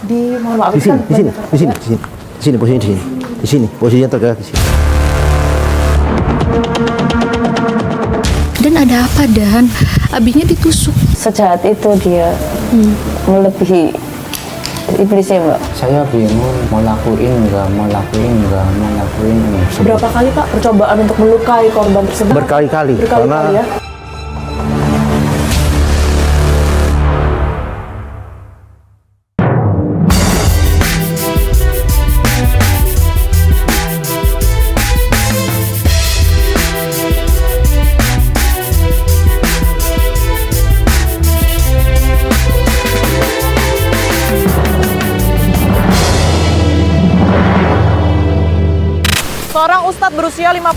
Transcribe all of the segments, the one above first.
mohon maaf, Di sini posisinya tergerak di sini. Dan ada apa, Dan? Abinya ditusuk. Sejahat itu dia, melebihi iblisnya, Mbak. Saya bingung mau lakuin enggak. Berapa kali Pak percobaan untuk melukai korban tersebut? Berkali-kali. Berkali-kali ya. Seorang ustadz berusia 50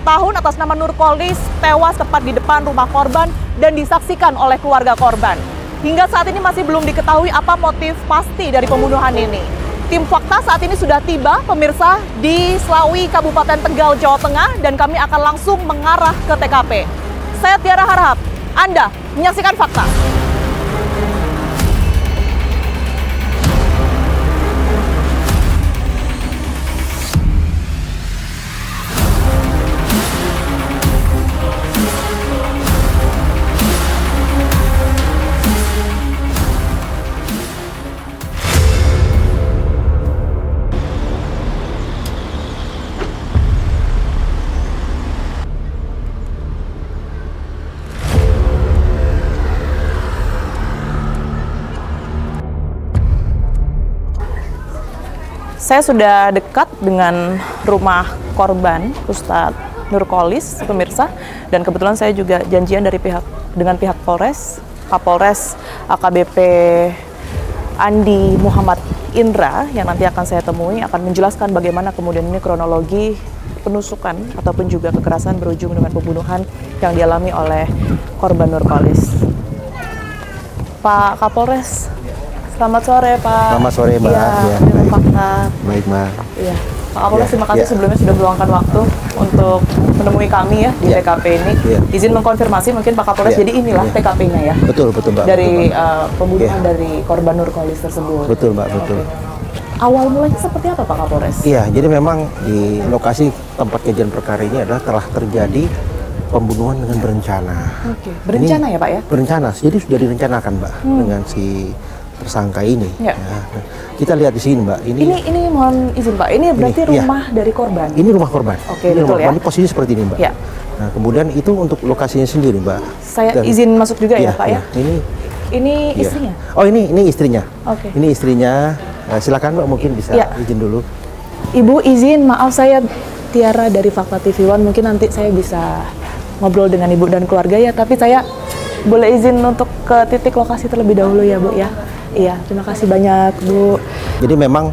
tahun atas nama Nurkolis tewas tepat di depan rumah korban dan disaksikan oleh keluarga korban. Hingga saat ini masih belum diketahui apa motif pasti dari pembunuhan ini. Tim Fakta saat ini sudah tiba, pemirsa, di Slawi, Kabupaten Tegal, Jawa Tengah, dan kami akan langsung mengarah ke TKP. Saya Tiara Harahap, Anda menyaksikan Fakta. Saya sudah dekat dengan rumah korban Ustadz Nurkolis, pemirsa, dan kebetulan saya juga janjian dengan pihak Polres, Kapolres AKBP Andi Muhammad Indra yang nanti akan saya temui akan menjelaskan bagaimana kemudian ini kronologi penusukan ataupun juga kekerasan berujung dengan pembunuhan yang dialami oleh korban Nurkolis. Pak Kapolres, selamat sore Pak. Selamat sore Mbak. Iya, Baik. Fakta. Baik Mbak. Iya, Pak Kapolres, terima kasih Ya. sebelumnya sudah meluangkan waktu untuk menemui kami ya di Ya. TKP ini. Ya. Izin mengkonfirmasi mungkin Pak Kapolres, Ya. jadi inilah Ya. TKP-nya ya? Betul Mbak. Dari Betul, pembunuhan Ya. dari korban Nurkolis tersebut. Betul Mbak, betul. Awal mulanya seperti apa Pak Kapolres? Iya, jadi memang di lokasi tempat kejadian perkara ini adalah telah terjadi pembunuhan dengan berencana. Oke, berencana Ini ya Pak ya? Berencana, jadi sudah direncanakan Mbak dengan si tersangka ini. Ya. Nah, kita lihat di sini Mbak, Ini mohon izin Pak, ini berarti Ini, iya. rumah dari korban? Ini rumah korban. Oke, Ini betul rumah ya. korban. Ini posisi seperti ini Mbak. Ya. Nah, kemudian itu untuk lokasinya sendiri Mbak. Saya Dan- izin masuk juga ya Iya, Pak ya? iya. Ini Ini iya. istrinya? Oh ini istrinya. Oke. Ini istrinya. Silakan Mbak, mungkin bisa Iya. izin dulu. Ibu izin, maaf saya Tiara dari Fakta TV One, mungkin nanti saya bisa ngobrol dengan Ibu dan keluarga ya, tapi saya boleh izin untuk ke titik lokasi terlebih dahulu ya Bu ya? Iya, terima kasih banyak Bu. Jadi memang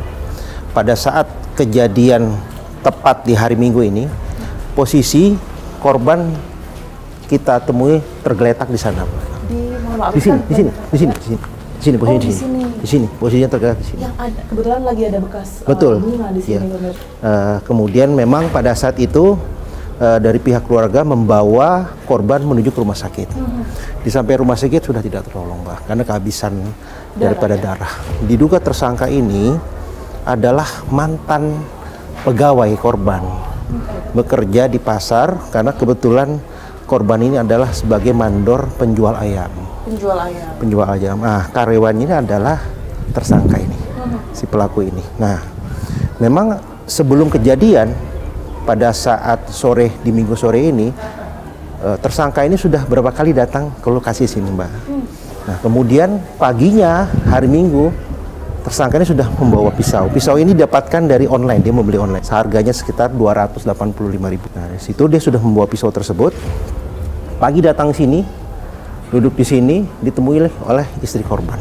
pada saat kejadian tepat di hari Minggu ini, posisi korban kita temui tergeletak di sana. Mohon maaf, Di sini, kan di sini, banyak- di sini, di sini, di sini posisinya di di sini. sini. Di sini, posisinya tergeletak di sini. Yang ada, kebetulan lagi ada bekas Betul. bunga di sini. Iya. Benar. Kemudian memang pada saat itu dari pihak keluarga membawa korban menuju ke rumah sakit. Di sampai rumah sakit sudah tidak tertolong Mbak, karena kehabisan daripada darah. Diduga tersangka ini adalah mantan pegawai korban, bekerja di pasar karena kebetulan korban ini adalah sebagai mandor penjual ayam. Penjual ayam. Nah, karyawan ini adalah tersangka ini, si pelaku ini. Nah, memang sebelum kejadian pada saat sore di Minggu sore ini, tersangka ini sudah berapa kali datang ke lokasi sini, Mbak. Nah, kemudian paginya hari Minggu, tersangka ini sudah membawa pisau. Pisau ini didapatkan dari online, dia membeli online. Harganya sekitar 285.000. Nah, di situ dia sudah membawa pisau tersebut. Pagi datang sini, duduk di sini, ditemui oleh istri korban.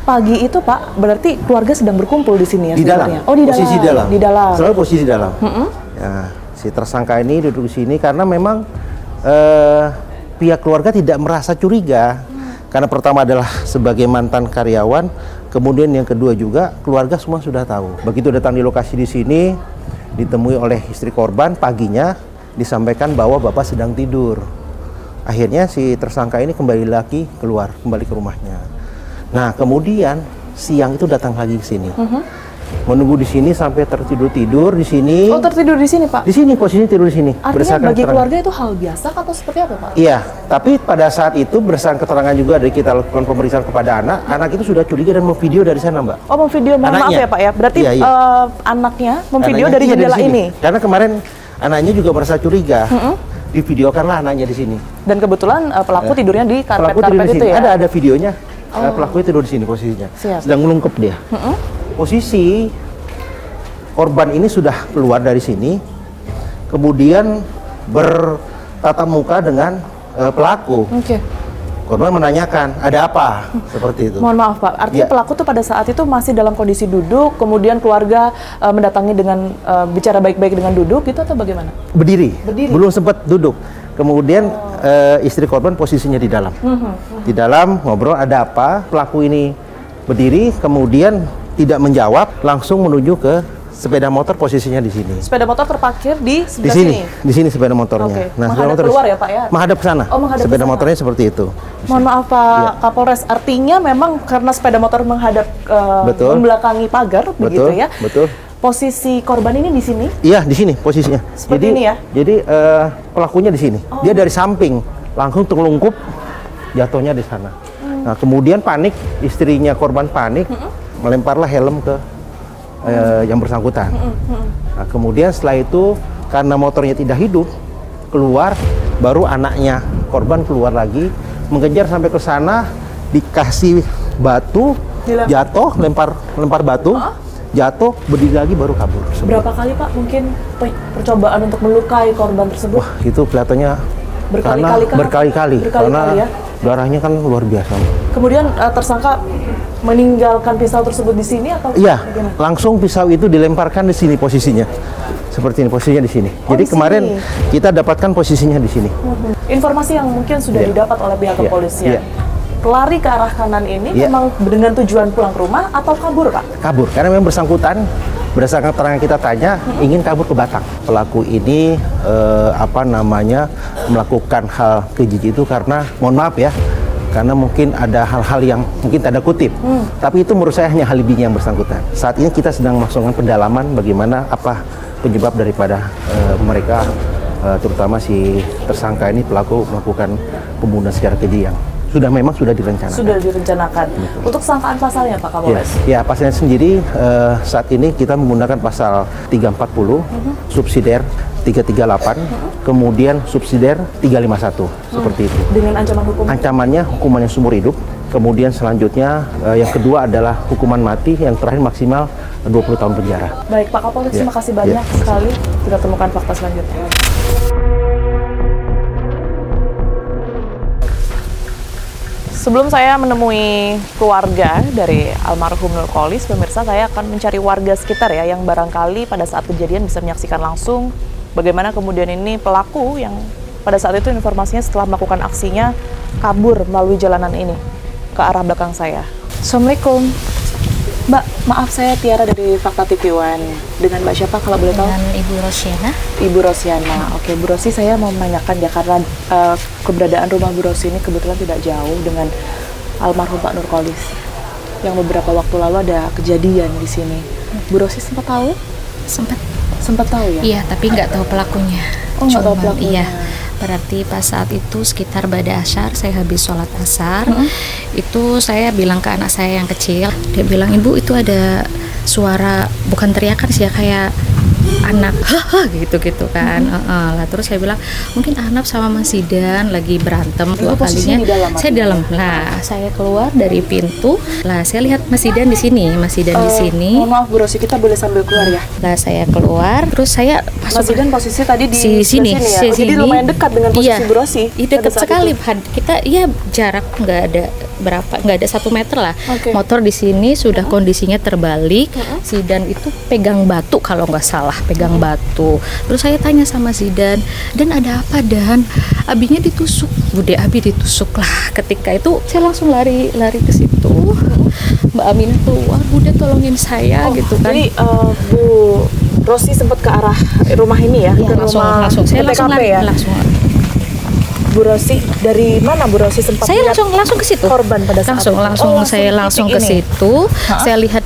Pagi itu Pak, berarti keluarga sedang berkumpul di sini ya? Di dalam. sebenarnya? Oh, di dalam. Posisi dalam. Di dalam. Selalu posisi di dalam. Ya, si tersangka ini duduk di sini karena memang pihak keluarga tidak merasa curiga. Karena pertama adalah sebagai mantan karyawan, kemudian yang kedua juga keluarga semua sudah tahu. Begitu datang di lokasi di sini, ditemui oleh istri korban, paginya disampaikan bahwa bapak sedang tidur. Akhirnya si tersangka ini kembali ke rumahnya. Nah, kemudian siang itu datang lagi ke sini. Menunggu di sini sampai tertidur di sini. Oh, tertidur di sini, Pak? Di sini posisinya tidur di sini. Artinya bagi keluarga itu hal biasa atau seperti apa, Pak? Iya, tapi pada saat itu berdasarkan keterangan juga dari kita lakukan pemeriksaan kepada anak itu sudah curiga dan memvideo dari sana, Mbak. Oh, memvideo, mohon maaf ya, Pak ya. Berarti Iya, iya. Anaknya memvideo Anaknya dari iya, jendela sini. ini. Karena kemarin anaknya juga merasa curiga. Divideokanlah anaknya di sini. Dan kebetulan pelaku tidurnya di Pelaku tidur karpet-karpet di itu sini. ya? Ada videonya. Pelakunya tidur di sini posisinya. Siap. Sedang ngelungkep dia. Posisi korban ini sudah keluar dari sini, kemudian bertatap muka dengan pelaku. Oke. Korban menanyakan, ada apa? Seperti itu. Mohon maaf, Pak. Artinya Ya. pelaku tuh pada saat itu masih dalam kondisi duduk, kemudian keluarga mendatangi dengan bicara baik-baik dengan duduk gitu atau bagaimana? Berdiri. Berdiri. Belum sempat duduk. Kemudian istri korban posisinya di dalam. Di dalam ngobrol, ada apa? Pelaku ini berdiri, kemudian tidak menjawab, langsung menuju ke sepeda motor, posisinya di sini. Sepeda motor terparkir di Di sebelah sini, sini. di sini sepeda motornya. Oke. sepeda Menghadap motor keluar ya, Pak, ya? Menghadap ke sana. Oh, menghadap sepeda ke sana. motornya seperti itu. Mohon maaf, Pak Kapolres. Artinya memang karena sepeda motor menghadap Betul. membelakangi pagar begitu Betul, ya. betul. Posisi korban ini di sini. Iya, di sini posisinya. Seperti jadi, ini ya? Jadi pelakunya di sini. Dia dari samping, langsung terlungkup, jatuhnya di sana. Nah, kemudian panik, istrinya korban panik, melemparlah helm ke yang bersangkutan. Nah, kemudian setelah itu karena motornya tidak hidup, keluar, baru anaknya korban keluar lagi, mengejar sampai ke sana, dikasih batu, Dilempar. jatuh, lempar batu, jatuh, berdiri lagi baru kabur. Berapa kali, Pak, mungkin percobaan untuk melukai korban tersebut? Wah, itu kelihatannya Berkali-kali kah? berkali-kali karena Berkali-kali ya? darahnya kan luar biasa. Kemudian tersangka meninggalkan pisau tersebut di sini atau Iya, bagaimana? langsung pisau itu dilemparkan di sini posisinya. Seperti ini posisinya di sini. Jadi di kemarin sini. kita dapatkan posisinya di sini. Informasi yang mungkin sudah Iya. didapat oleh pihak Iya, kepolisian. iya. Lari ke arah kanan ini Iya. memang dengan tujuan pulang ke rumah atau kabur, Pak? Kabur karena memang bersangkutan berdasarkan keterangan kita tanya ingin kabur ke Batam. Pelaku ini melakukan hal keji itu karena mohon maaf ya, karena mungkin ada hal-hal yang mungkin tanda kutip. Tapi itu menurut saya hanya alibinya yang bersangkutan. Saat ini kita sedang melakukan pendalaman bagaimana apa penyebab daripada mereka terutama si tersangka ini pelaku melakukan pembunuhan secara keji yang memang sudah direncanakan. Sudah direncanakan. Untuk sangkaan pasalnya, Pak Kapolres? Ya, pasalnya sendiri saat ini kita menggunakan pasal 340, subsidiar 338, kemudian subsidiar 351, seperti itu. Dengan ancaman hukum? Ancamannya hukuman yang seumur hidup, kemudian selanjutnya yang kedua adalah hukuman mati, yang terakhir maksimal 20 tahun penjara. Baik, Pak Kapolres, Ya. terima kasih banyak Ya. sekali. Kita temukan fakta selanjutnya. Sebelum saya menemui keluarga dari almarhum Nurkolis, pemirsa, saya akan mencari warga sekitar ya yang barangkali pada saat kejadian bisa menyaksikan langsung bagaimana kemudian ini pelaku yang pada saat itu informasinya setelah melakukan aksinya kabur melalui jalanan ini ke arah belakang saya. Assalamualaikum. Mbak, maaf, saya Tiara dari Fakta TV One. Dengan Mbak siapa kalau boleh tahu? Dengan Ibu Rosiana. Ibu Rosiana. Oke, Bu Rosi, saya mau menanyakan ya karena keberadaan rumah Bu Rosi ini kebetulan tidak jauh dengan almarhum Pak Nurkolis. Yang beberapa waktu lalu ada kejadian di sini. Bu Rosi sempat tahu? Sempat tahu ya? Iya, tapi nggak tahu pelakunya. Oh, nggak tahu Cuman, pelakunya. Iya, berarti pas saat itu sekitar bada asyar, saya habis sholat asar. Itu saya bilang ke anak saya yang kecil, dia bilang, "Ibu, itu ada suara, bukan teriakan sih ya, kayak anak haha gitu kan." Lah terus saya bilang mungkin Ahnaf sama Mas Zidan lagi berantem dua posisinya kalinya. di dalam Saya artinya? dalam. Nah, saya keluar dari pintu. Lah saya lihat Mas Zidan di sini, di sini. Mohon maaf Bu Rosi, kita boleh sambil keluar ya? Lah saya keluar, terus saya Mas masuk Zidan posisi tadi di sini sebelah sini ya? Oh, jadi lumayan dekat dengan posisi Bu Rosi? Iya, pada dekat saat sekali. itu? Kita ya jarak nggak ada nggak ada 1 meter lah. Oke. Motor di sini sudah kondisinya terbalik. Zidan itu pegang batu kalau nggak salah, pegang batu. Terus saya tanya sama Zidan, "Dan ada apa, Dan?" "Abinya ditusuk." "Bude, Abi ditusuk." Lah ketika itu saya langsung lari ke situ. Mbak Aminah keluar, "Bude tolongin saya," gitu kan. Jadi Bu Rosi sempat ke arah rumah ini ya? Iya, ke rumah langsung saya ke langsung TKP lari ya? langsung. Bu Rosi, dari mana Bu Rosi sempat Saya lihat langsung ke situ. korban pada saat itu? Saya langsung ke titik ini. situ. Saya lihat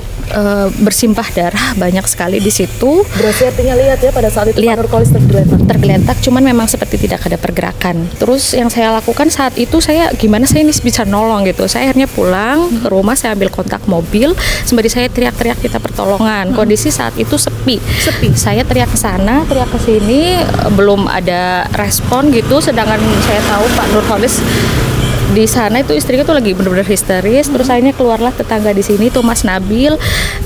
bersimpah darah banyak sekali di situ. Bu Rosi artinya lihat ya pada saat itu Lihat. Pak Nurkolis tergeletak. Tergeletak, cuman memang seperti tidak ada pergerakan. Terus yang saya lakukan saat itu, saya gimana saya ini bisa nolong gitu. Saya akhirnya pulang ke rumah, saya ambil kontak mobil, sembari saya teriak-teriak minta pertolongan. Kondisi saat itu sepi. Saya teriak ke sana, teriak ke sini, belum ada respon gitu. Sedangkan saya tahu Pak Nurkolis di sana itu istrinya tuh lagi benar-benar histeris. Terus akhirnya keluarlah tetangga di sini tuh Mas Nabil,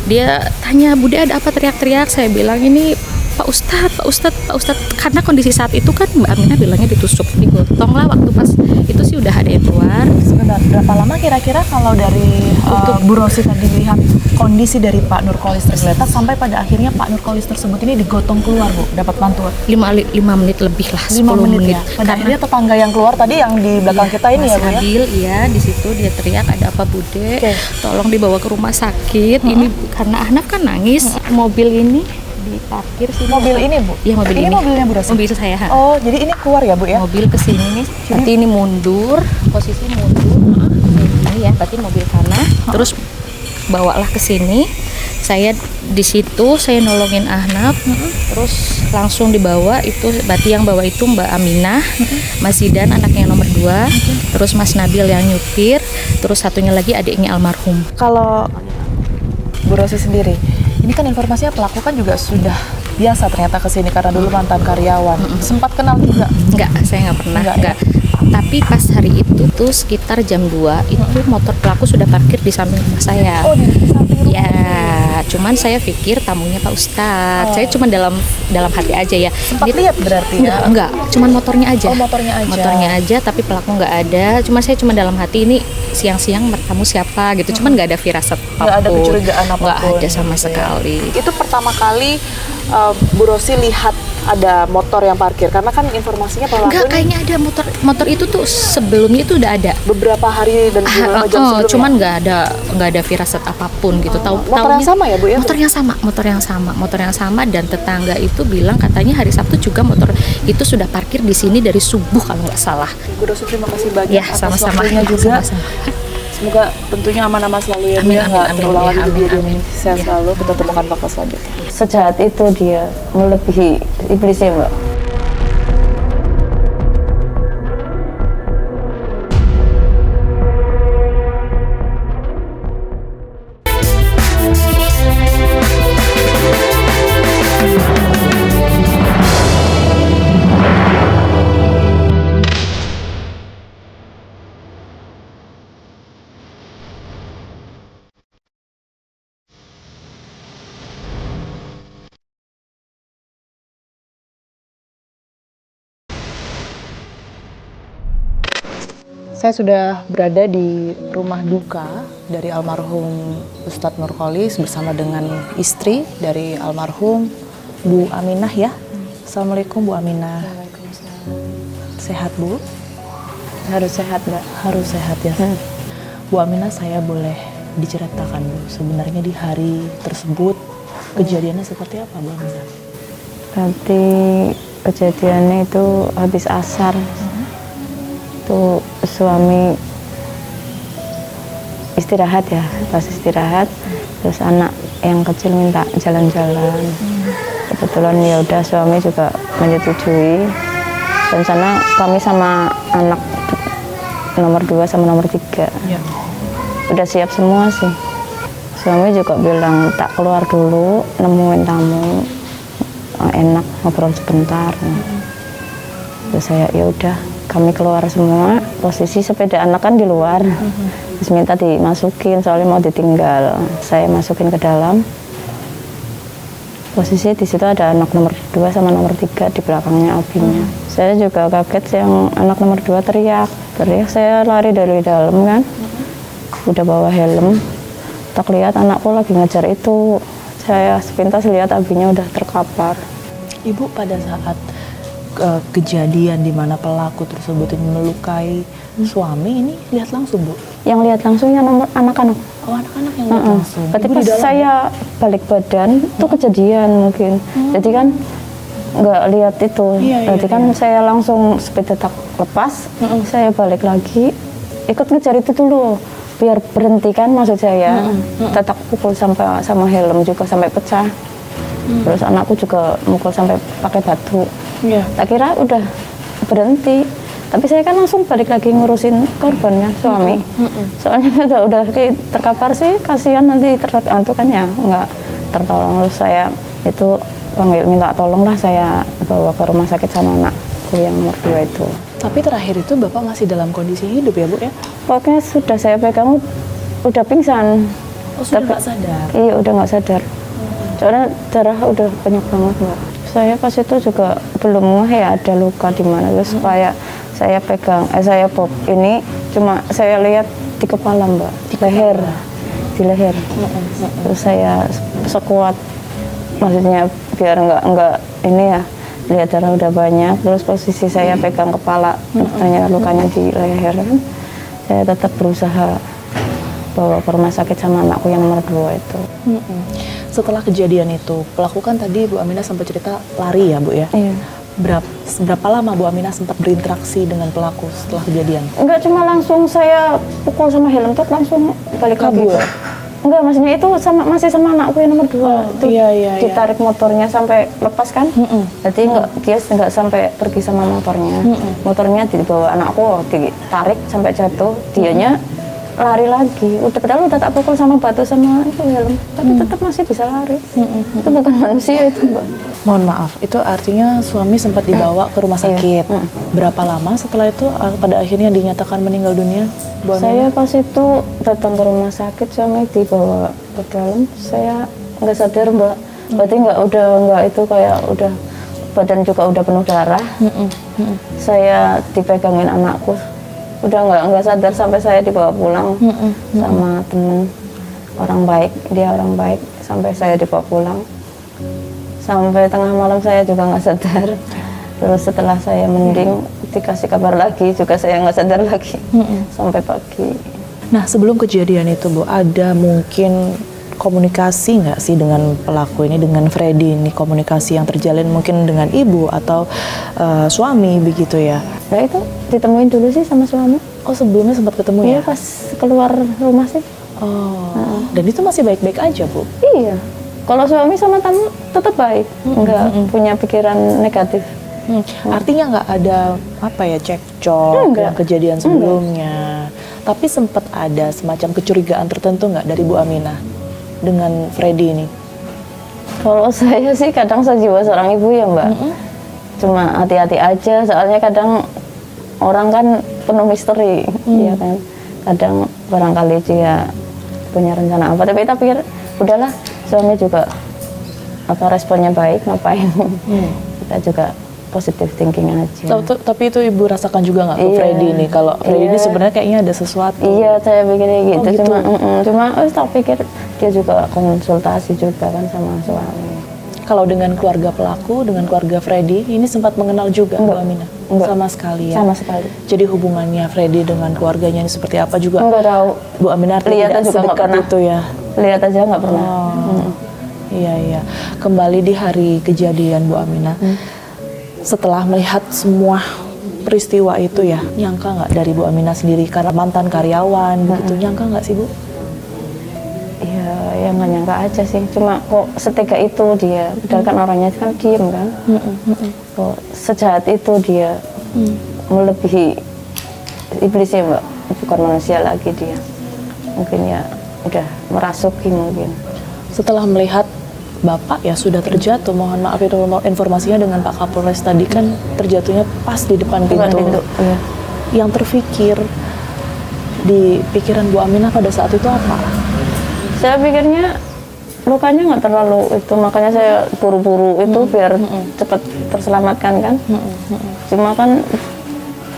dia tanya, Bude ada apa teriak-teriak? Saya bilang ini Pak Ustadz, karena kondisi saat itu kan Mbak Aminah bilangnya ditusuk, digotong lah. Waktu pas itu sih udah ada yang keluar. Sebentar, berapa lama kira-kira kalau dari Bu Rosi tadi lihat kondisi dari Pak Nurkolis tergeletak sampai pada akhirnya Pak Nurkolis tersebut ini digotong keluar, Bu, dapat bantuan? 5 menit lebih lah, 10 5 menit menit. ya. Pada akhirnya tetangga yang keluar tadi yang di belakang kita ini Mas ya, Bu ya? Nabil, iya di situ dia teriak, ada apa Bude? Oke. Tolong dibawa ke rumah sakit. Ini karena Ahnaf kan nangis. Mobil ini diparkir sini. Mobil ini, Bu? Iya, mobil Ini ini. mobilnya Bu Rosi? Mobil saya. Ha. Oh, jadi ini keluar ya, Bu ya? Mobil kesini nih, berarti ini mundur, posisi mundur. Ini ya, berarti mobil sana. Terus bawalah ke sini. Saya di situ, saya nolongin Ahnaf. Terus langsung dibawa, itu berarti yang bawa itu Mbak Aminah, Mas Zidan anaknya yang nomor 2, terus Mas Nabil yang nyupir, terus satunya lagi adiknya almarhum. Kalau Bu Rosi sendiri, ini kan informasinya pelaku kan juga sudah biasa ternyata kesini karena dulu mantan karyawan. Sempat kenal juga? Enggak, saya nggak pernah. Enggak, Enggak. Tapi pas hari itu tuh sekitar jam 2 itu motor pelaku sudah parkir di samping rumah saya. Oh, di samping rumah. Ya, cuman saya pikir tamunya Pak Ustadz. Saya cuma dalam hati aja ya. Sempat Dia- lihat berarti ya? Enggak, cuman motornya aja. Oh, motornya aja. Motornya aja, tapi pelaku nggak ada. Saya cuma dalam hati ini siang-siang kamu siapa gitu. Cuman nggak ada firasat apapun. Nggak ada kecurigaan apapun. Nggak ada sama gitu ya. sekali. Itu pertama kali Bu Rosi lihat ada motor yang parkir karena kan informasinya pelaku Enggak, ini kayaknya ada motor itu tuh sebelumnya itu udah ada. beberapa hari dan beberapa jam sebelumnya. Cuman nggak ada firasat apapun gitu. Motor yang sama ya, Bu ya? Motor yang sama dan tetangga itu bilang katanya hari Sabtu juga motor itu sudah parkir di sini dari subuh kalau nggak salah. Bu Rosi terima kasih banyak Ya, atas sama-sama. waktunya juga. Sama-sama. Semoga tentunya aman-aman selalu ya, Bu, Amin, ya, amin, nggak amin, terulang ya, lagi amin, kejadian amin. ini. Sehat selalu, kita temukan fakta selanjutnya. Sejahat itu dia, melebihi iblisnya, Mbak. Saya sudah berada di rumah duka dari almarhum Ustadz Nurkolis bersama dengan istri dari almarhum Bu Aminah ya. Assalamualaikum Bu Aminah. Sehat Bu? Harus sehat, Mbak. Harus sehat ya. Bu Aminah, saya boleh diceritakan Bu sebenarnya di hari tersebut kejadiannya seperti apa Bu Aminah? Berarti kejadiannya itu habis asar. Itu suami istirahat ya, pas istirahat terus anak yang kecil minta jalan-jalan. Kebetulan ya udah suami juga menyetujui. Dan sana kami sama anak nomor 2 sama nomor 3 Ya. udah siap semua sih. Suami juga bilang tak keluar dulu nemuin tamu, enak ngobrol sebentar. Terus saya ya udah, kami keluar semua, posisi sepeda anak kan di luar. Terus minta dimasukin soalnya mau ditinggal. Saya masukin ke dalam. Posisi di situ ada anak nomor 2 sama nomor 3 di belakangnya abinya. Saya juga kaget yang anak nomor 2 teriak. Saya lari dari dalam kan. Udah bawa helm. Tak lihat anakku lagi ngejar itu. Saya sepintas lihat abinya udah terkapar. Ibu pada saat kejadian di mana pelaku tersebut ini melukai suami ini lihat langsung Bu? Yang lihat langsung yang nomor anak-anak. Oh, anak-anak yang lihat langsung. Berarti Ibu pas di dalam saya balik badan itu kejadian mungkin. Jadi kan nggak lihat itu. Iya, Jadi kan saya langsung sepeda tak lepas, saya balik lagi, ikut ngejar itu dulu, biar berhenti kan maksud saya. Tetap pukul sampai sama helm juga sampai pecah. Terus anakku juga mukul sampai pakai batu. Iya. Tak kira udah berhenti, tapi saya kan langsung balik lagi ngurusin korbannya suami. Soalnya udah kayak terkapar sih, kasihan nanti tergantung kan ya nggak tertolong. Terus saya itu panggil minta tolong lah, saya bawa ke rumah sakit sama anakku yang umur 2 itu. Tapi terakhir itu Bapak masih dalam kondisi hidup ya, Bu ya? Pokoknya sudah saya pegang udah pingsan. Oh, sudah nggak sadar? Iya, udah nggak sadar. Soalnya darah udah banyak banget, Mbak. Saya pas itu juga belum ngeh ya ada luka di mana. Terus kayak saya pegang, saya bob ini cuma saya lihat di kepala, Mbak, di leher. Terus saya sekuat, maksudnya biar nggak ini ya, lihat darah udah banyak. Terus posisi saya pegang kepala, ternyata lukanya di leher kan. Saya tetap berusaha bawa ke rumah sakit sama anakku yang nomor 2 itu. Setelah kejadian itu, pelaku kan tadi Bu Aminah sempat cerita lari ya, Bu ya? Iya. Berapa lama Bu Aminah sempat berinteraksi dengan pelaku setelah kejadian? Enggak, cuma langsung saya pukul sama helm tuh langsung balik lagi. Kabur? Enggak, maksudnya itu masih sama anakku yang nomor 2. Itu iya. ditarik motornya sampai lepas kan. Jadi dia enggak sampai pergi sama motornya. Motornya dibawa anakku, ditarik sampai jatuh, dianya lari lagi. Padahal udah tak pukul sama batu sama itu helm, tapi tetap masih bisa lari. Itu bukan manusia itu, Mbak. Mohon maaf, itu artinya suami sempat dibawa ke rumah sakit. Berapa lama setelah itu pada akhirnya dinyatakan meninggal dunia, Bu Aminah? Saya pas itu datang ke rumah sakit, suami dibawa ke dalam, saya nggak sadar, Mbak. Berarti nggak itu kayak udah badan juga udah penuh darah. Saya dipegangin anakku, udah nggak sadar sampai saya dibawa pulang sama temen orang baik, dia orang baik, sampai saya dibawa pulang. Sampai tengah malam saya juga nggak sadar. Terus setelah saya mending dikasih kabar lagi juga saya nggak sadar lagi sampai pagi. Nah, sebelum kejadian itu, Bu, ada mungkin komunikasi nggak sih dengan pelaku ini, dengan Freddy ini, komunikasi yang terjalin mungkin dengan ibu atau suami begitu ya? Nah itu ditemuin dulu sih sama suami. Oh, sebelumnya sempat ketemu ya? Iya, pas keluar rumah sih. Oh, dan itu masih baik-baik aja, Bu? Iya. Kalau suami sama tamu tetap baik, nggak punya pikiran negatif. Artinya nggak ada apa ya cekcok yang kejadian sebelumnya, tapi sempat ada semacam kecurigaan tertentu nggak dari Bu Aminah dengan Freddy ini? Kalau saya sih kadang sejiwa seorang ibu ya, Mbak. Cuma hati-hati aja, soalnya kadang orang kan penuh misteri, ya kan. Kadang barangkali dia punya rencana apa, tapi kita pikir udahlah, suami juga responnya baik, ngapain. Kita juga positive thinking aja. Tapi itu ibu rasakan juga nggak ke Freddy ini? Kalau Freddy ini sebenarnya kayaknya ada sesuatu. Iya, saya pikirnya gitu. Oh, gitu. Cuma tak pikir dia juga konsultasi juga kan sama suami. Kalau dengan keluarga pelaku, dengan keluarga Freddy, ini sempat mengenal juga Bu Aminah? Enggak. Sama sekali ya? Sama sekali. Jadi hubungannya Freddy dengan keluarganya ini seperti apa juga? Enggak tahu. Bu Aminah Lihat tidak juga nggak sedekat pernah. itu ya? Lihat aja nggak pernah. Iya. Kembali di hari kejadian Bu Aminah, setelah melihat semua peristiwa itu ya, nyangka nggak dari Bu Aminah sendiri karena mantan karyawan begitu, nyangka nggak sih Bu? Iya, ya nggak nyangka aja sih. Cuma kok setega itu dia, padahal kan orangnya kan diem kan. Kok sejahat itu dia, melebihi iblisnya, Mbak. Bukan manusia lagi dia. Mungkin ya udah merasuki mungkin. Setelah melihat Bapak ya sudah terjatuh, mohon maaf itu informasinya dengan Pak Kapolres tadi kan terjatuhnya pas di depan pintu. Iya. Yang terfikir di pikiran Bu Aminah pada saat itu apa? Saya pikirnya lukanya nggak terlalu itu, makanya saya buru-buru itu biar cepat terselamatkan kan. Cuma kan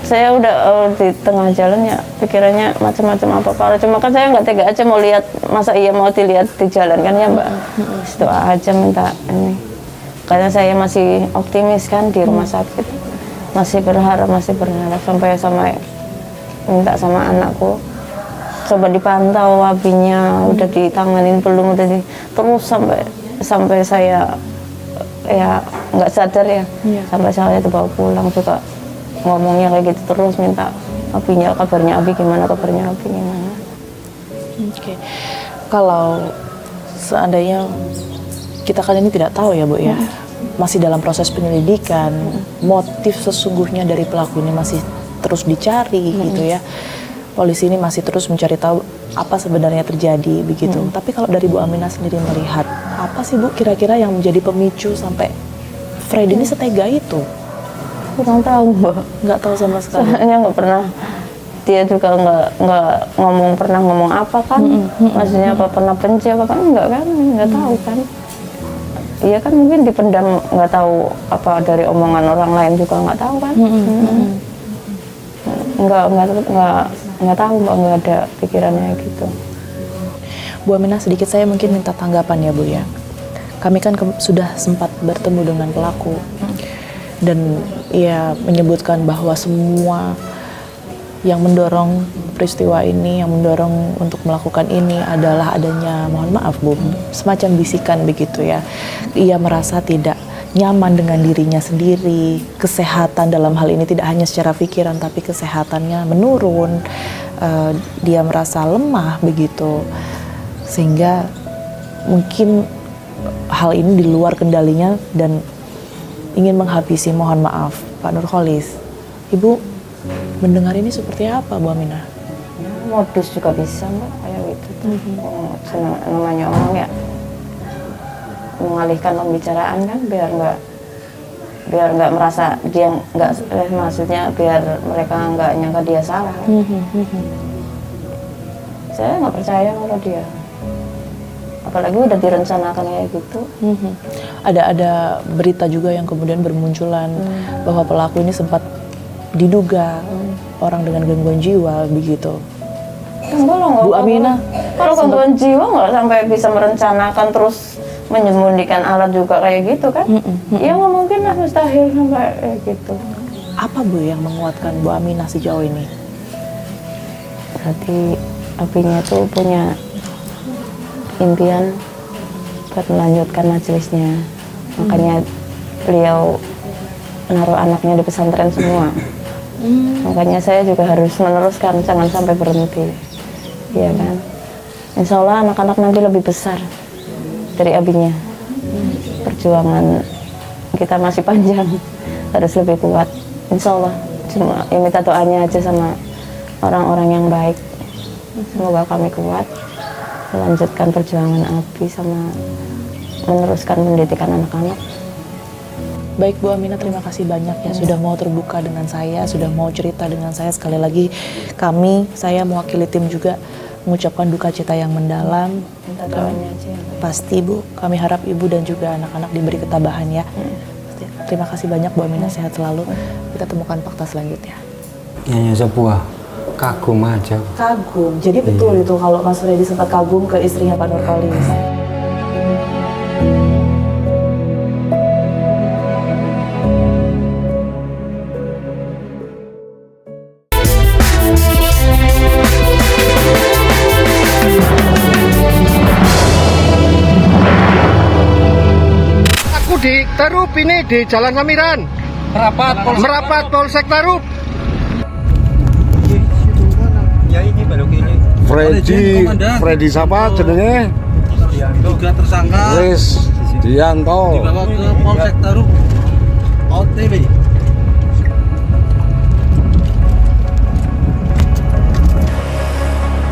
saya udah di tengah jalan ya pikirannya macam-macam apa. Cuma kan saya nggak tega aja mau lihat, masa iya mau dilihat di jalan kan ya, Mbak. Itu aja minta ini. Karena saya masih optimis kan di rumah sakit, masih berharap sampai minta sama anakku coba dipantau abinya udah ditanganin belum, terus sampai saya ya nggak sadar ya. Sampai saya dibawa pulang juga ngomongnya kayak gitu terus, minta abinya, kabarnya abi gimana, kabarnya abi gimana. Oke. Kalau seandainya kita kali ini tidak tahu ya Bu ya, masih dalam proses penyelidikan, motif sesungguhnya dari pelaku ini masih terus dicari gitu ya. Polisi ini masih terus mencari tahu apa sebenarnya terjadi begitu. Tapi kalau dari Bu Aminah sendiri melihat, apa sih Bu kira-kira yang menjadi pemicu sampai Freddy ini setega itu? Kurang tahu Mbak. Nggak tahu sama sekali. Soalnya nggak pernah, dia juga nggak pernah ngomong apa kan. Maksudnya apa pernah benci apa kan, enggak kan, nggak tahu kan. Iya kan mungkin dipendam, nggak tahu apa dari omongan orang lain juga nggak tahu kan. Nggak tahu Mbak, nggak ada pikirannya gitu. Bu Aminah, sedikit saya mungkin minta tanggapan ya Bu ya. Kami kan sudah sempat bertemu dengan pelaku dan ia menyebutkan bahwa semua yang mendorong peristiwa ini, yang mendorong untuk melakukan ini adalah adanya, mohon maaf Bu, semacam bisikan begitu ya. Ia merasa tidak nyaman dengan dirinya sendiri, kesehatan dalam hal ini tidak hanya secara pikiran tapi kesehatannya menurun, dia merasa lemah begitu, sehingga mungkin hal ini di luar kendalinya dan ingin menghabisi. Mohon maaf Pak Nurholis, Ibu mendengar ini seperti apa Bu Aminah? Modus juga bisa Mbak, kayak gitu tuh. Namanya orang ya mengalihkan pembicaraan kan, biar nggak merasa dia nggak, maksudnya biar mereka nggak nyangka dia salah. Saya nggak percaya kalau dia, apalagi udah direncanakan kayak gitu. Ada berita juga yang kemudian bermunculan bahwa pelaku ini sempat diduga orang dengan gangguan jiwa begitu. Bu Aminah, kalau gangguan jiwa nggak sampai bisa merencanakan terus menyembunyikan alat juga kayak gitu kan? Ya nggak mungkin lah, mustahil sampai kayak gitu. apa Bu yang menguatkan Bu Aminah sejauh ini? Berarti abinya tuh punya impian buat melanjutkan majelisnya, makanya beliau naruh anaknya di pesantren semua. Makanya saya juga harus meneruskan, jangan sampai berhenti, ya kan. Insya Allah anak-anak nanti lebih besar dari abinya. Perjuangan kita masih panjang, harus lebih kuat. Insya Allah, cuma ya minta doanya aja sama orang-orang yang baik. Semoga kami kuat melanjutkan perjuangan abi sama meneruskan pendidikan anak-anak. Baik Bu Aminah, terima kasih banyak ya sudah mau terbuka dengan saya, sudah mau cerita dengan saya. Sekali lagi saya mewakili tim juga mengucapkan duka cita yang mendalam. Minta doanya aja. Pasti Bu, kami harap Ibu dan juga anak-anak diberi ketabahan ya. Terima kasih banyak Bu Aminah, sehat selalu. Kita temukan fakta selanjutnya. Hanya sebuah kagum aja. Kagum, jadi betul itu kalau Mas Freddy sempat kagum ke istrinya Pak Nurholis. Di Tarup ini di Jalan Samiran. Merapat Polsek Tarup. Ya ini belok ini. Freddy siapa jenenge? Juga tersangka. Wis Dianto. Dibawa ke Polsek Tarup. OTW.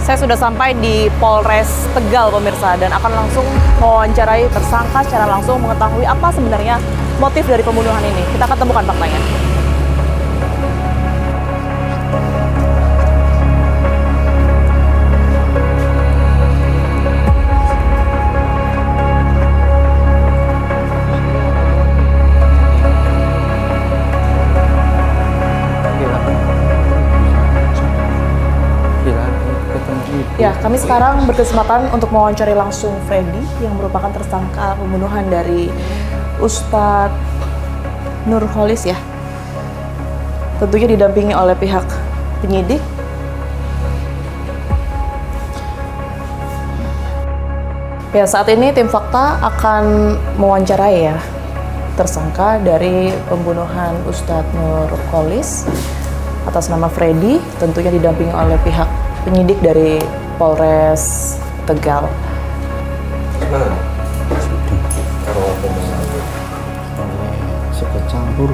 Saya sudah sampai di Polres Tegal pemirsa dan akan langsung mewawancarai tersangka secara langsung, mengetahui apa sebenarnya motif dari pembunuhan ini. Kita akan temukan faktanya. Ya, kami sekarang berkesempatan untuk mewawancari langsung Freddy yang merupakan tersangka pembunuhan dari Ustadz Nurholis ya. Tentunya didampingi oleh pihak penyidik. Ya, saat ini tim fakta akan mewawancarai ya tersangka dari pembunuhan Ustadz Nurkolis atas nama Freddy, tentunya didampingi oleh pihak penyidik dari Polres Tegal. Sudah campur.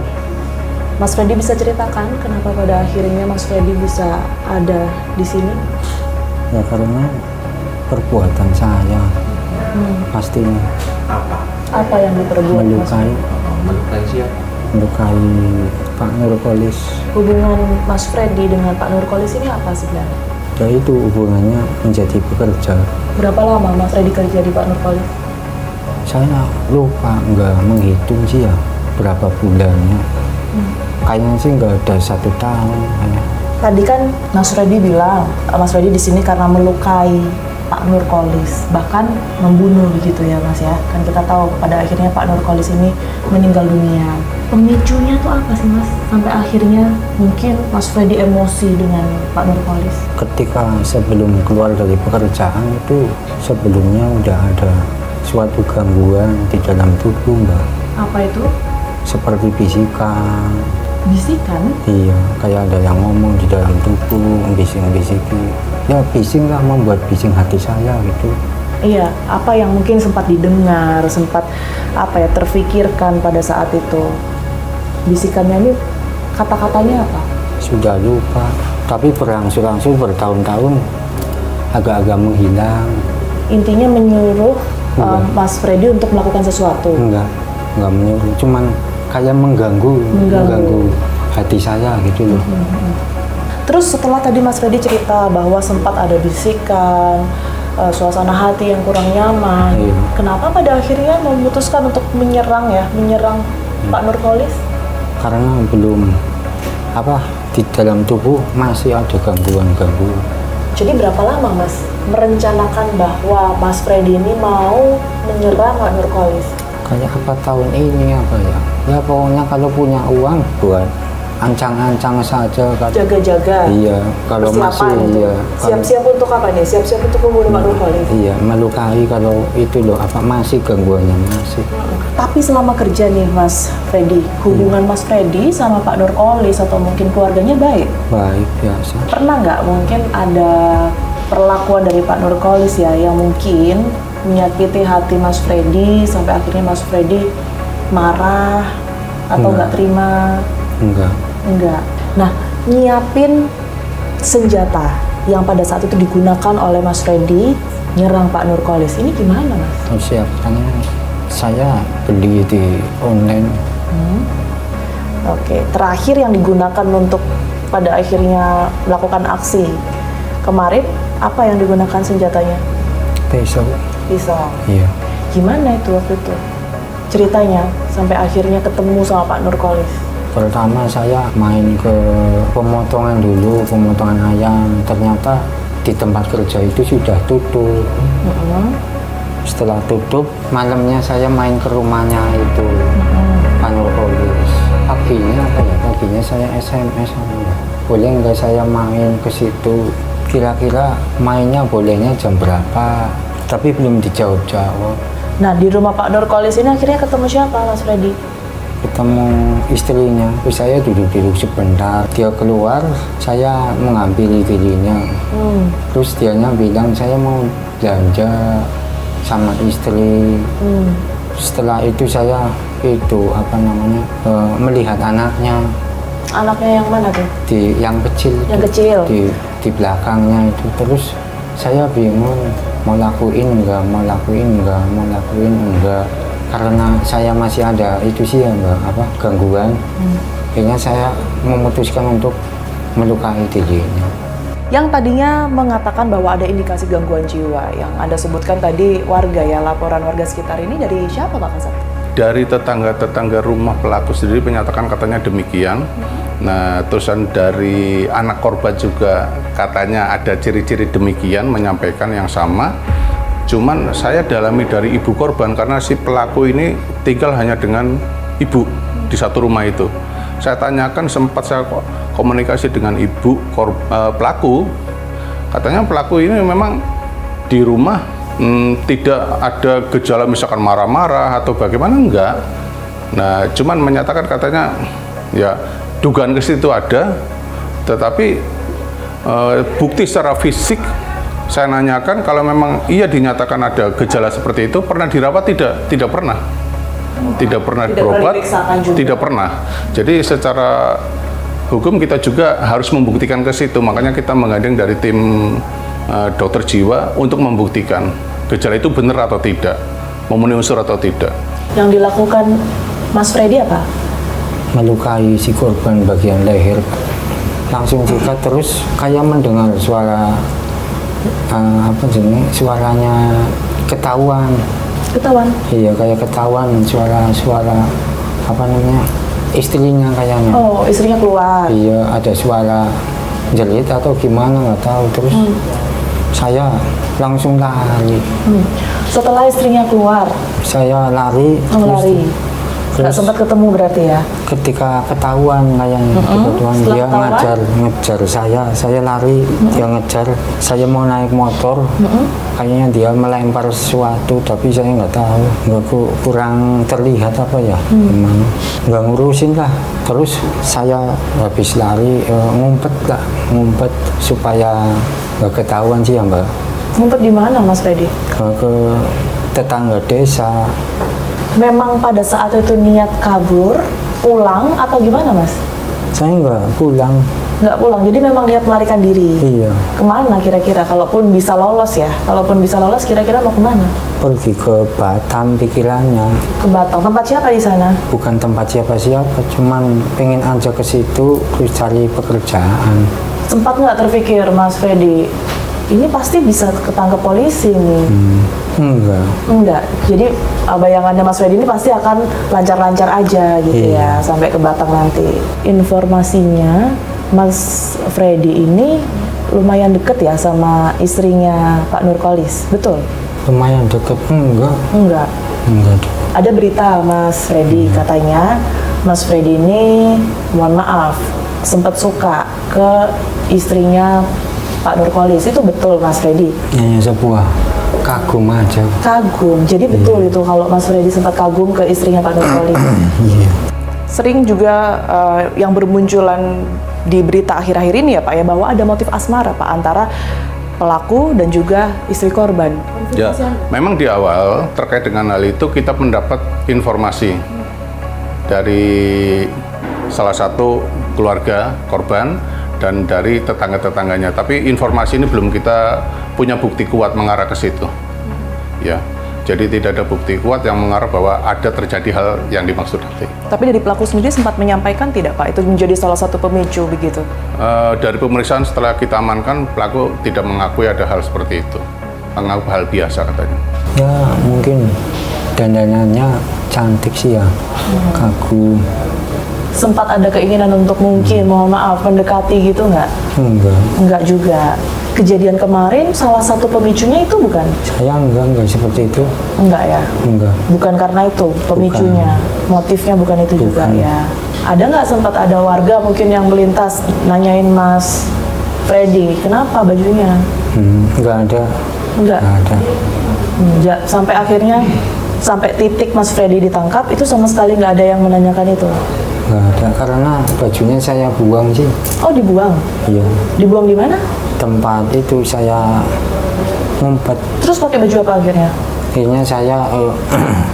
Mas Freddy bisa ceritakan kenapa pada akhirnya Mas Freddy bisa ada di sini? Ya karena perbuatan saya pastinya Apa yang diperbuat Mas? melukai Pak Nurkolis. Hubungan Mas Freddy dengan Pak Nurkolis ini apa sebenarnya? Ya itu hubungannya menjadi pekerja. Berapa lama Mas Freddy kerja di Pak Nurkolis? Saya lupa, nggak menghitung sih ya berapa bulannya. Kayaknya sih nggak ada 1 tahun. Tadi kan Mas Freddy bilang, Mas Freddy di sini karena melukai Pak Nurkolis, bahkan membunuh begitu ya Mas ya. Kan kita tahu pada akhirnya Pak Nurkolis ini meninggal dunia. Pemicunya tuh apa sih Mas? Sampai akhirnya mungkin Mas Freddy emosi dengan Pak Nurkolis. Ketika sebelum keluar dari pekerjaan itu sebelumnya udah ada suatu gangguan di dalam tubuh, Mbak. Apa itu? Seperti bisikan. Bisikan? Iya, kayak ada yang ngomong di dalam tubuh, bising-bisiki. Ya bising lah, membuat bising hati saya gitu. Iya, apa yang mungkin sempat didengar, sempat terfikirkan pada saat itu? Bisikannya ini kata-katanya apa? Sudah lupa, tapi berangsur-angsur bertahun-tahun agak-agak menghilang. Intinya menyuruh Mas Freddy untuk melakukan sesuatu? Enggak menyuruh, cuman kayak mengganggu hati saya gitu loh. Terus setelah tadi Mas Freddy cerita bahwa sempat ada bisikan, suasana hati yang kurang nyaman, kenapa pada akhirnya memutuskan untuk menyerang Pak Nurkolis? Karena belum di dalam tubuh masih ada gangguan-gangguan. Jadi berapa lama Mas merencanakan bahwa Mas Freddy ini mau menyerang Pak Nurkolis? Kayak apa tahun ini ya? Ya pokoknya kalau punya uang buat ancang-ancang saja kan. Jaga-jaga. Iya, kalau masih iya. Siap-siap untuk apa nih? Siap-siap untuk membunuh Pak Nurkolis. Iya, melukai kalau itu loh masih gangguannya masih. Tapi selama kerja nih Mas Freddy, hubungan Mas Freddy sama Pak Nurkolis atau mungkin keluarganya baik? Baik, biasa. Pernah nggak mungkin ada perlakuan dari Pak Nurkolis ya yang mungkin menyakiti hati Mas Freddy sampai akhirnya Mas Freddy marah atau nggak terima? Enggak. Nah, nyiapin senjata yang pada saat itu digunakan oleh Mas Freddy nyerang Pak Nurkolis ini gimana Mas? Siapkannya saya beli di online. Oke, terakhir yang digunakan untuk pada akhirnya melakukan aksi kemarin apa yang digunakan senjatanya? Pisau. Iya. Gimana itu waktu itu? Ceritanya sampai akhirnya ketemu sama Pak Nurkolis. Pertama saya main ke pemotongan dulu, pemotongan ayam. Ternyata di tempat kerja itu sudah tutup. Setelah tutup, malamnya saya main ke rumahnya itu, Pak Nurkolis. Paginya saya SMS. Boleh nggak saya main ke situ? Kira-kira mainnya bolehnya jam berapa? Tapi belum dijawab-jawab. Nah, di rumah Pak Nurkolis ini akhirnya ketemu siapa Mas Freddy? Ketemu istrinya, terus saya duduk-duduk sebentar. Dia keluar, saya mengambil dirinya. Terus dianya bilang saya mau belanja sama istri. Setelah itu saya melihat anaknya. Anaknya yang mana tuh? Yang kecil. Yang kecil? Di belakangnya itu. Terus saya bingung mau lakuin enggak. Karena saya masih ada itu sih ya Mbak, gangguan. Akhirnya saya memutuskan untuk melukai dirinya. Yang tadinya mengatakan bahwa ada indikasi gangguan jiwa yang Anda sebutkan tadi warga ya, laporan warga sekitar ini dari siapa Pak Kasat? Dari tetangga-tetangga rumah pelaku sendiri menyatakan katanya demikian. Nah, terusan dari anak korban juga katanya ada ciri-ciri demikian, menyampaikan yang sama. Cuman saya dalami dari ibu korban karena si pelaku ini tinggal hanya dengan ibu di satu rumah itu. Saya tanyakan, sempat saya komunikasi dengan ibu pelaku. Katanya pelaku ini memang di rumah tidak ada gejala misalkan marah-marah atau bagaimana, enggak. Nah, cuman menyatakan katanya ya dugaan ke situ ada, tetapi bukti secara fisik saya nanyakan kalau memang iya dinyatakan ada gejala seperti itu, pernah dirawat tidak pernah. Tidak pernah berobat, tidak pernah. Jadi secara hukum kita juga harus membuktikan ke situ, makanya kita menggandeng dari tim dokter jiwa untuk membuktikan gejala itu benar atau tidak, memenuhi unsur atau tidak. Yang dilakukan Mas Freddy apa? Melukai si korban bagian leher, langsung sikat, terus kayak mendengar suara suaranya ketahuan. Iya, kayak ketahuan suara istrinya kayaknya. Oh, istrinya keluar. Iya, ada suara jerit atau gimana nggak tahu. Terus saya langsung lari. Setelah istrinya keluar, saya lari. lari. Nggak sempat ketemu berarti ya? Ketika ketahuan kayaknya, dia ngejar saya lari, dia ngejar. Saya mau naik motor, kayaknya dia melempar sesuatu, tapi saya nggak tahu, kurang terlihat apa ya, gimana, nggak ngurusin lah. Terus saya habis lari, ngumpet supaya nggak ketahuan sih ya Mbak. Ngumpet di mana Mas Freddy? Ke tetangga desa. Memang pada saat itu niat kabur, pulang atau gimana Mas? Saya nggak pulang. Nggak pulang, jadi memang niat melarikan diri. Iya. Kemana kira-kira? Kalaupun bisa lolos ya, kalaupun bisa lolos kira-kira mau kemana? Pergi ke Batam pikirannya. Ke Batam, tempat siapa di sana? Bukan tempat siapa-siapa, cuman pengen aja ke situ terus cari pekerjaan. Sempat nggak terpikir Mas Freddy, ini pasti bisa ketangkep polisi nih? Enggak. Jadi bayangannya Mas Freddy ini pasti akan lancar-lancar aja gitu ya, sampai ke Batam nanti. Informasinya Mas Freddy ini lumayan deket ya sama istrinya Pak Nurkolis, betul? Lumayan deket? Enggak. Ada berita Mas Freddy, katanya Mas Freddy ini, mohon maaf, sempat suka ke istrinya Pak Nurkolis. Itu betul Mas Freddy? Hanya sebuah kagum aja. Kagum, jadi betul itu kalau Mas Freddy sempat kagum ke istrinya Pak Nurkolis. Iya. Sering juga yang bermunculan di berita akhir-akhir ini ya Pak ya, bahwa ada motif asmara Pak antara pelaku dan juga istri korban. Ya, memang di awal terkait dengan hal itu kita mendapat informasi dari salah satu keluarga korban dan dari tetangga-tetangganya. Tapi informasi ini belum kita punya bukti kuat mengarah ke situ. Ya, jadi tidak ada bukti kuat yang mengarah bahwa ada terjadi hal yang dimaksud tadi. Tapi dari pelaku sendiri sempat menyampaikan tidak Pak, itu menjadi salah satu pemicu begitu? Dari pemeriksaan setelah kita amankan, pelaku tidak mengakui ada hal seperti itu. Mengaku hal biasa katanya. Ya mungkin dandanannya cantik sih ya, kagum. Sempat ada keinginan untuk mungkin, mohon maaf, mendekati gitu nggak? Enggak juga. Kejadian kemarin salah satu pemicunya itu bukan? Saya enggak seperti itu. Enggak ya? Enggak. Bukan karena itu pemicunya, motifnya bukan itu juga ya? Ada nggak sempat ada warga mungkin yang melintas nanyain Mas Freddy, kenapa bajunya? Enggak ada. Enggak ada. Sampai akhirnya, sampai titik Mas Freddy ditangkap, itu sama sekali nggak ada yang menanyakan itu? Nggak ada, karena bajunya saya buang sih. Oh, dibuang? Iya. Dibuang di mana? Tempat itu saya ngumpet. Terus pakai baju apa akhirnya? Akhirnya saya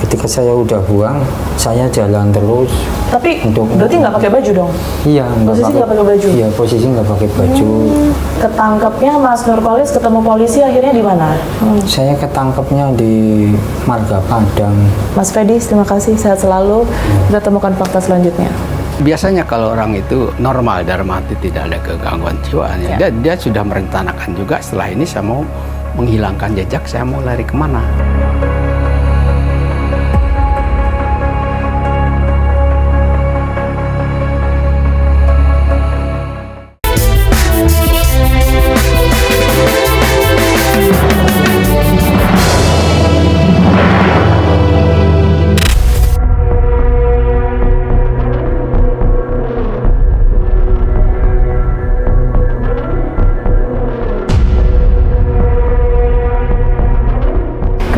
ketika saya udah buang, saya jalan terus. Tapi berarti nggak pakai baju dong? Iya, posisi nggak pakai baju. Iya, posisi nggak pakai baju. Ketangkepnya Mas Nurkolis ketemu polisi akhirnya di mana? Saya ketangkepnya di Marga Padang. Mas Freddy, terima kasih, sehat selalu. Kita temukan fakta selanjutnya. Biasanya kalau orang itu normal dalam arti tidak ada kegangguan jiwa, ya. Dia sudah merencanakan juga setelah ini saya mau menghilangkan jejak, saya mau lari kemana.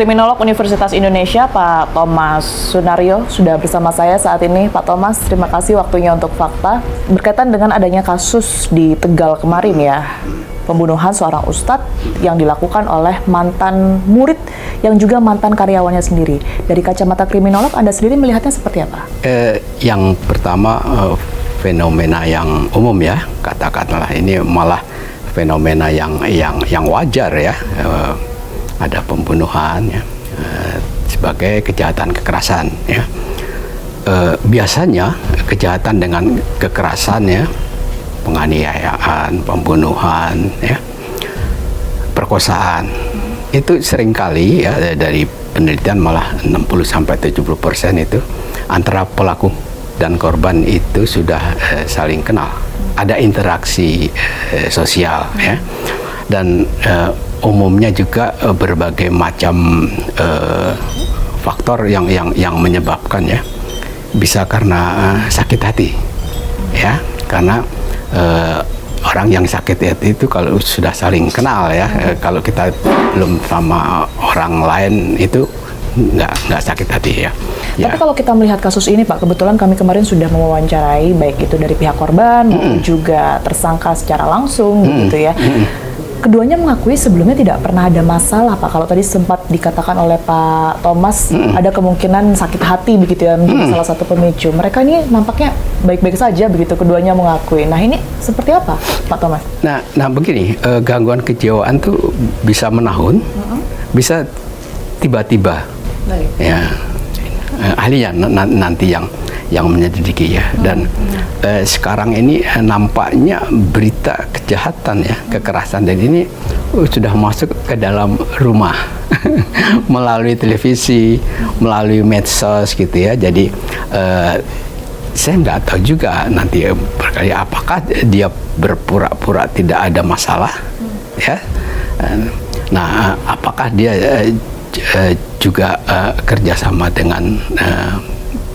Kriminolog Universitas Indonesia, Pak Thomas Sunaryo, sudah bersama saya saat ini. Pak Thomas, terima kasih waktunya untuk Fakta. Berkaitan dengan adanya kasus di Tegal kemarin ya, pembunuhan seorang ustadz yang dilakukan oleh mantan murid yang juga mantan karyawannya sendiri. Dari kacamata kriminolog, Anda sendiri melihatnya seperti apa? Yang pertama, fenomena yang umum ya, katakanlah ini malah fenomena yang wajar ya. Ada pembunuhan ya, sebagai kejahatan kekerasan ya. Biasanya kejahatan dengan kekerasan ya, penganiayaan, pembunuhan ya, perkosaan, itu seringkali ya, dari penelitian malah 60-70% itu antara pelaku dan korban itu sudah saling kenal, ada interaksi sosial ya. Dan umumnya juga berbagai macam faktor yang menyebabkan ya, bisa karena sakit hati ya, karena orang yang sakit hati itu kalau sudah saling kenal ya, kalau kita belum sama orang lain itu nggak sakit hati ya. Tapi kalau kita melihat kasus ini Pak, kebetulan kami kemarin sudah mewawancarai baik itu dari pihak korban maupun juga tersangka secara langsung gitu ya. Keduanya mengakui sebelumnya tidak pernah ada masalah Pak. Kalau tadi sempat dikatakan oleh Pak Thomas ada kemungkinan sakit hati begitu ya, menjadi salah satu pemicu. Mereka ini nampaknya baik-baik saja begitu, keduanya mengakui. Nah ini seperti apa Pak Thomas? Nah begini, gangguan kejiwaan tuh bisa menahun, bisa tiba-tiba ya. Ahlinya nanti yang menyelidiki ya. Dan sekarang ini nampaknya berita kejahatan ya, kekerasan, dan ini sudah masuk ke dalam rumah melalui televisi, melalui medsos gitu ya. Jadi saya nggak tahu juga nanti berkali apakah dia berpura-pura tidak ada masalah ya. Nah, apakah dia juga kerjasama dengan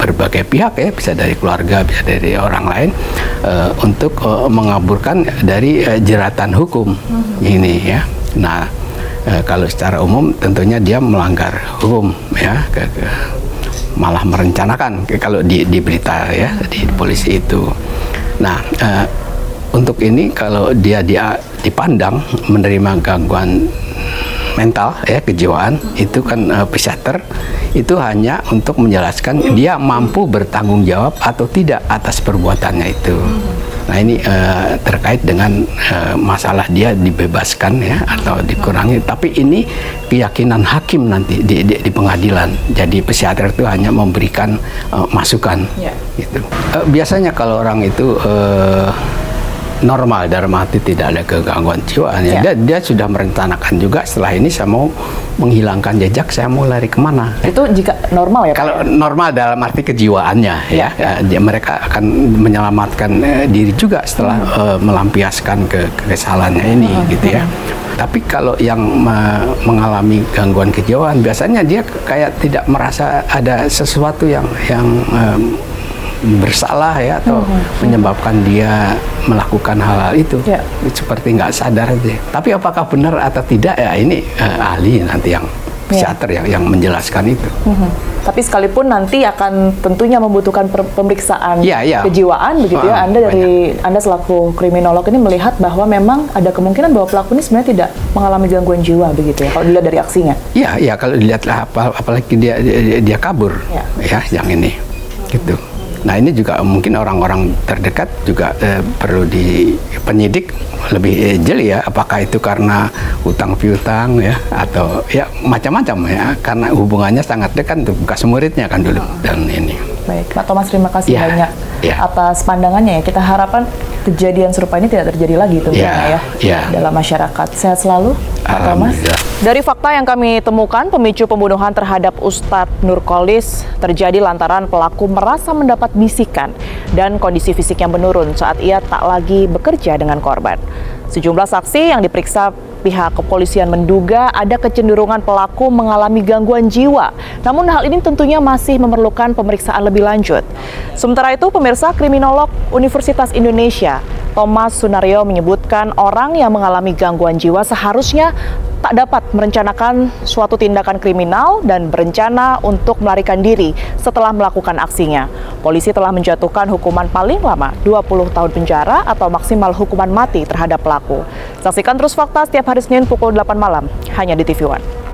berbagai pihak ya, bisa dari keluarga, bisa dari orang lain, untuk mengaburkan dari jeratan hukum ini ya. Nah, kalau secara umum tentunya dia melanggar hukum ya, malah merencanakan kalau di berita ya, di polisi itu. Nah, untuk ini kalau dia dipandang menerima gangguan mental ya, kejiwaan, itu kan psikiater itu hanya untuk menjelaskan dia mampu bertanggung jawab atau tidak atas perbuatannya itu. Nah ini terkait dengan masalah dia dibebaskan ya atau dikurangi, tapi ini keyakinan hakim nanti di pengadilan. Jadi psikiater itu hanya memberikan masukan gitu. Biasanya kalau orang itu normal dalam arti tidak ada kegangguan jiwa ya. Dia sudah merencanakan juga setelah ini saya mau menghilangkan jejak, saya mau lari kemana. Itu jika normal ya Pak? Kalau normal dalam arti kejiwaannya ya, mereka akan menyelamatkan diri juga setelah melampiaskan kesalahannya ini gitu ya. Tapi kalau yang mengalami gangguan kejiwaan biasanya dia kayak tidak merasa ada sesuatu yang bersalah ya, atau menyebabkan dia melakukan hal-hal itu, seperti nggak sadar aja. Tapi apakah benar atau tidak ya, ini ahli nanti yang psikiater yang menjelaskan itu. Tapi sekalipun nanti akan tentunya membutuhkan pemeriksaan kejiwaan begitu ya, Anda selaku kriminolog ini melihat bahwa memang ada kemungkinan bahwa pelaku ini sebenarnya tidak mengalami gangguan jiwa begitu ya, kalau dilihat dari aksinya. Iya, kalau dilihat apalagi dia kabur ya, yang ini gitu. Nah ini juga mungkin orang-orang terdekat juga perlu penyidik lebih jeli ya, apakah itu karena hutang piutang ya, atau ya macam-macam ya, karena hubungannya sangat dekat untuk bekas muridnya kan dulu. Dan ini. Baik, Pak Thomas, terima kasih banyak atas pandangannya ya. Kita harapkan kejadian serupa ini tidak terjadi lagi tentunya dalam masyarakat. Sehat selalu Pak Thomas. Dari fakta yang kami temukan, pemicu pembunuhan terhadap Ustadz Nurkolis terjadi lantaran pelaku merasa mendapat bisikan dan kondisi fisik yang menurun saat ia tak lagi bekerja dengan korban. Sejumlah saksi yang diperiksa pihak kepolisian menduga ada kecenderungan pelaku mengalami gangguan jiwa. Namun hal ini tentunya masih memerlukan pemeriksaan lebih lanjut. Sementara itu, pemirsa, kriminolog Universitas Indonesia Thomas Sunaryo menyebutkan orang yang mengalami gangguan jiwa seharusnya tak dapat merencanakan suatu tindakan kriminal dan berencana untuk melarikan diri setelah melakukan aksinya. Polisi telah menjatuhkan hukuman paling lama 20 tahun penjara atau maksimal hukuman mati terhadap pelaku. Saksikan terus Fakta setiap hari Senin pukul 8 malam hanya di TV One.